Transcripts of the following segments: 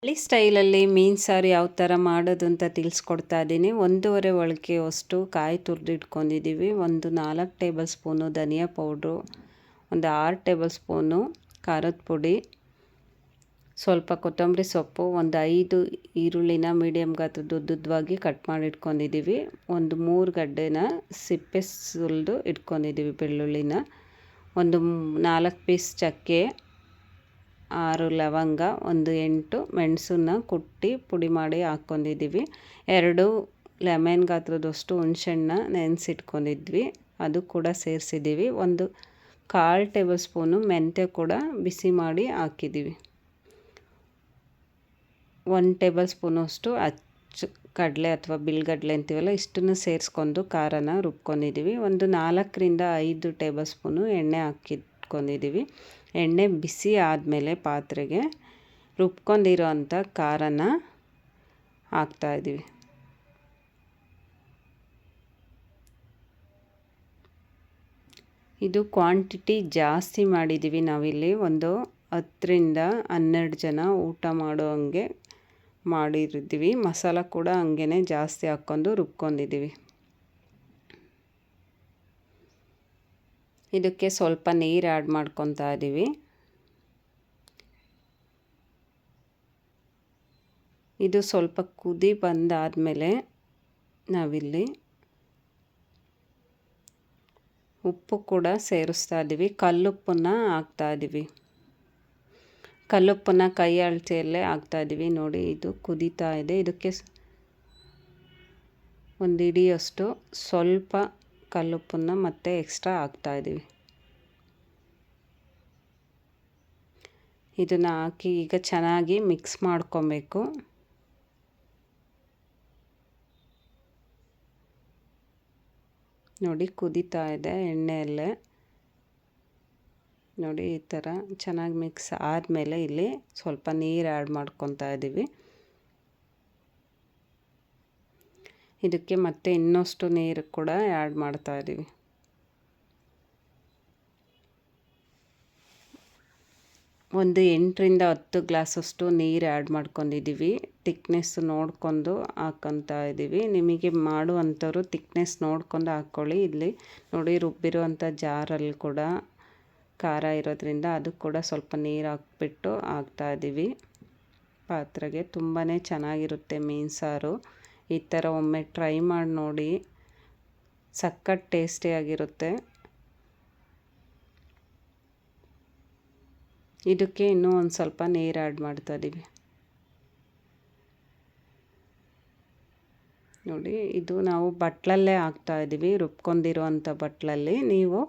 ಹಳ್ಳಿ ಸ್ಟೈಲಲ್ಲಿ ಮೀನು ಸಾರು ಯಾವ ಥರ ಮಾಡೋದು ಅಂತ ತಿಳಿಸ್ಕೊಡ್ತಾ ಇದ್ದೀನಿ. 1.5 ಒಳಕೆಯಷ್ಟು ಕಾಯಿ ತುರಿದಿಟ್ಕೊಂಡಿದ್ದೀವಿ. ಒಂದು 4 ಟೇಬಲ್ ಸ್ಪೂನು ಧನಿಯಾ ಪೌಡ್ರು, ಒಂದು 6 ಟೇಬಲ್ ಸ್ಪೂನು ಖಾರದ ಪುಡಿ, ಸ್ವಲ್ಪ ಕೊತ್ತಂಬರಿ ಸೊಪ್ಪು, ಒಂದು 5 ಈರುಳ್ಳಿನ ಮೀಡಿಯಮ್ ಗಾತ್ರದ್ದು ಉದ್ದುದ್ದವಾಗಿ ಕಟ್ ಮಾಡಿ ಇಟ್ಕೊಂಡಿದ್ದೀವಿ. ಒಂದು 3 ಗಡ್ಡೆನ ಸಿಪ್ಪೆ ಸುಲಿದು ಇಟ್ಕೊಂಡಿದ್ದೀವಿ ಬೆಳ್ಳುಳ್ಳಿನ, ಒಂದು 4 ಪೀಸ್ ಚಕ್ಕೆ, 6 ಲವಂಗ, ಒಂದು 8 ಮೆಣಸನ್ನ ಕುಟ್ಟಿ ಪುಡಿ ಮಾಡಿ ಹಾಕ್ಕೊಂಡಿದ್ದೀವಿ. 2 ಲೆಮನ್ ಗಾತ್ರದಷ್ಟು ಹುಣಸೆಹಣ್ಣ ನೆನೆಸಿಟ್ಕೊಂಡಿದ್ವಿ, ಅದು ಕೂಡ ಸೇರಿಸಿದ್ದೀವಿ. ಒಂದು 1/4 ಟೇಬಲ್ ಸ್ಪೂನು ಮೆಂತ್ಯ ಕೂಡ ಬಿಸಿ ಮಾಡಿ ಹಾಕಿದ್ದೀವಿ. 1 ಟೇಬಲ್ ಸ್ಪೂನಷ್ಟು ಕಡಲೆ ಅಥವಾ ಬಿಲ್ಗಡಲೆ ಅಂತೀವಲ್ಲ, ಇಷ್ಟನ್ನು ಸೇರಿಸ್ಕೊಂಡು ಖಾರನ ರುಬ್ಕೊಂಡಿದ್ದೀವಿ. ಒಂದು 4ರಿಂದ 5 ಟೇಬಲ್ ಸ್ಪೂನು ಎಣ್ಣೆ ಹಾಕಿಟ್ಕೊಂಡಿದ್ದೀವಿ. ಎಣ್ಣೆ ಬಿಸಿ ಆದಮೇಲೆ ಪಾತ್ರೆಗೆ ರುಬ್ಕೊಂಡಿರೋ ಅಂಥ ಖಾರನ ಹಾಕ್ತಾಯಿದ್ದೀವಿ. ಇದು ಕ್ವಾಂಟಿಟಿ ಜಾಸ್ತಿ ಮಾಡಿದ್ದೀವಿ ನಾವಿಲ್ಲಿ. ಒಂದು 10ರಿಂದ 12 ಜನ ಊಟ ಮಾಡೋ ಹಂಗೆ ಮಾಡಿರ್ತೀವಿ. ಮಸಾಲ ಕೂಡ ಹಂಗೆ ಜಾಸ್ತಿ ಹಾಕ್ಕೊಂಡು ರುಬ್ಕೊಂಡಿದ್ದೀವಿ. ಇದಕ್ಕೆ ಸ್ವಲ್ಪ ನೀರು ಆ್ಯಡ್ ಮಾಡ್ಕೊತಾ ಇದ್ದೀವಿ. ಇದು ಸ್ವಲ್ಪ ಕುದಿ ಬಂದಾದಮೇಲೆ ನಾವಿಲ್ಲಿ ಉಪ್ಪು ಕೂಡ ಸೇರಿಸ್ತಾ ಇದ್ದೀವಿ. ಕಲ್ಲುಪ್ಪನ್ನ ಹಾಕ್ತಾ ಇದ್ದೀವಿ. ಕಲ್ಲುಪ್ಪನ್ನ ಕೈ ಅಳತೆಯಲ್ಲೇ ಹಾಕ್ತಾ ಇದ್ದೀವಿ. ನೋಡಿ, ಇದು ಕುದೀತಾ ಇದೆ. ಇದಕ್ಕೆ ಒಂದು ಹಿಡಿಯಷ್ಟು ಸ್ವಲ್ಪ ಕಲ್ಲುಪ್ಪನ್ನ ಮತ್ತೆ ಎಕ್ಸ್ಟ್ರಾ ಹಾಕ್ತಾ ಇದ್ದೀವಿ. ಇದನ್ನು ಹಾಕಿ ಈಗ ಚೆನ್ನಾಗಿ ಮಿಕ್ಸ್ ಮಾಡ್ಕೊಬೇಕು. ನೋಡಿ, ಕುದೀತಾ ಇದೆ ಎಣ್ಣೆಯಲ್ಲೇ. ನೋಡಿ, ಈ ಥರ ಚೆನ್ನಾಗಿ ಮಿಕ್ಸ್ ಆದಮೇಲೆ ಇಲ್ಲಿ ಸ್ವಲ್ಪ ನೀರು ಆ್ಯಡ್ ಮಾಡ್ಕೊತಾ ಇದ್ದೀವಿ. ಇದಕ್ಕೆ ಮತ್ತೆ ಇನ್ನಷ್ಟು ನೀರು ಕೂಡ ಆ್ಯಡ್ ಮಾಡ್ತಾ ಇದ್ದೀವಿ. ಒಂದು 8ರಿಂದ 10 ಗ್ಲಾಸಷ್ಟು ನೀರು ಆ್ಯಡ್ ಮಾಡ್ಕೊಂಡಿದ್ದೀವಿ. ತಿಕ್ನೆಸ್ ನೋಡ್ಕೊಂಡು ಹಾಕ್ಕೊತಾ ಇದ್ದೀವಿ. ನಿಮಗೆ ಮಾಡುವಂಥವ್ರು ತಿಕ್ನೆಸ್ ನೋಡ್ಕೊಂಡು ಹಾಕ್ಕೊಳ್ಳಿ. ಇಲ್ಲಿ ನೋಡಿ, ರುಬ್ಬಿರುವಂಥ ಜಾರಲ್ಲಿ ಕೂಡ ಖಾರ ಇರೋದ್ರಿಂದ ಅದು ಕೂಡ ಸ್ವಲ್ಪ ನೀರು ಹಾಕ್ಬಿಟ್ಟು ಹಾಕ್ತಾಯಿದ್ದೀವಿ ಪಾತ್ರೆಗೆ. ತುಂಬಾ ಚೆನ್ನಾಗಿರುತ್ತೆ ಮೀನು ಸಾರು. ಈ ಥರ ಒಮ್ಮೆ ಟ್ರೈ ಮಾಡಿ ನೋಡಿ, ಸಖತ್ ಟೇಸ್ಟಿಯಾಗಿರುತ್ತೆ. ಇದಕ್ಕೆ ಇನ್ನೂ ಒಂದು ಸ್ವಲ್ಪ ನೀರು ಆ್ಯಡ್ ಮಾಡ್ತಾ ಇದ್ದೀವಿ. ನೋಡಿ, ಇದು ನಾವು ಬಟ್ಲಲ್ಲೇ ಹಾಕ್ತಾಯಿದ್ದೀವಿ, ರುಬ್ಕೊಂಡಿರುವಂಥ ಬಟ್ಲಲ್ಲಿ. ನೀವು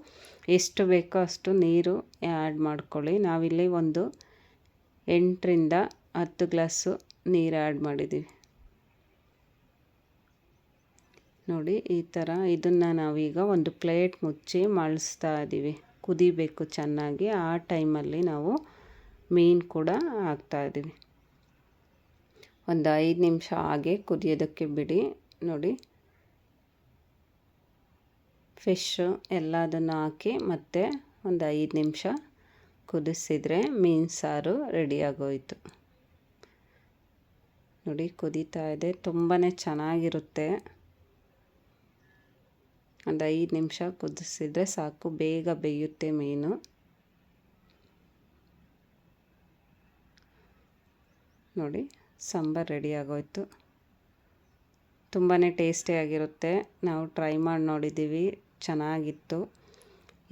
ಎಷ್ಟು ಬೇಕೋ ಅಷ್ಟು ನೀರು ಆ್ಯಡ್ ಮಾಡ್ಕೊಳ್ಳಿ. ನಾವಿಲ್ಲಿ ಒಂದು 8ರಿಂದ 10 ಗ್ಲಾಸು ನೀರು ಆ್ಯಡ್ ಮಾಡಿದ್ದೀವಿ. ನೋಡಿ, ಈ ಥರ ಇದನ್ನು ನಾವೀಗ ಒಂದು ಪ್ಲೇಟ್ ಮುಚ್ಚಿ ಮಳಿಸ್ತಾ ಇದ್ದೀವಿ. ಕುದಿಬೇಕು ಚೆನ್ನಾಗಿ. ಆ ಟೈಮಲ್ಲಿ ನಾವು ಮೀನು ಕೂಡ ಹಾಕ್ತಾಯಿದ್ದೀವಿ. ಒಂದು 5 ನಿಮಿಷ ಹಾಗೆ ಕುದಿಯೋದಕ್ಕೆ ಬಿಡಿ. ನೋಡಿ, ಫಿಶ್ಶು ಎಲ್ಲದನ್ನು ಹಾಕಿ ಮತ್ತೆ ಒಂದು 5 ನಿಮಿಷ ಕುದಿಸಿದರೆ ಮೀನು ಸಾರು ರೆಡಿಯಾಗೋಯಿತು. ನೋಡಿ, ಕುದೀತಾ ಇದೆ. ತುಂಬಾ ಚೆನ್ನಾಗಿರುತ್ತೆ. ಒಂದು 5 ನಿಮಿಷ ಕುದಿಸಿದರೆ ಸಾಕು, ಬೇಗ ಬೇಯುತ್ತೆ ಮೀನು. ನೋಡಿ, ಸಾಂಬಾರು ರೆಡಿ ಆಗೋಯ್ತು. ತುಂಬಾ ಟೇಸ್ಟಿಯಾಗಿರುತ್ತೆ. ನಾವು ಟ್ರೈ ಮಾಡಿ ನೋಡಿದ್ದೀವಿ, ಚೆನ್ನಾಗಿತ್ತು.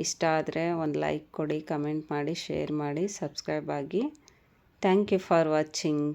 ಇಷ್ಟ ಆದರೆ ಒಂದು ಲೈಕ್ ಕೊಡಿ, ಕಮೆಂಟ್ ಮಾಡಿ, ಶೇರ್ ಮಾಡಿ, ಸಬ್ಸ್ಕ್ರೈಬ್ ಆಗಿ. Thank you for watching.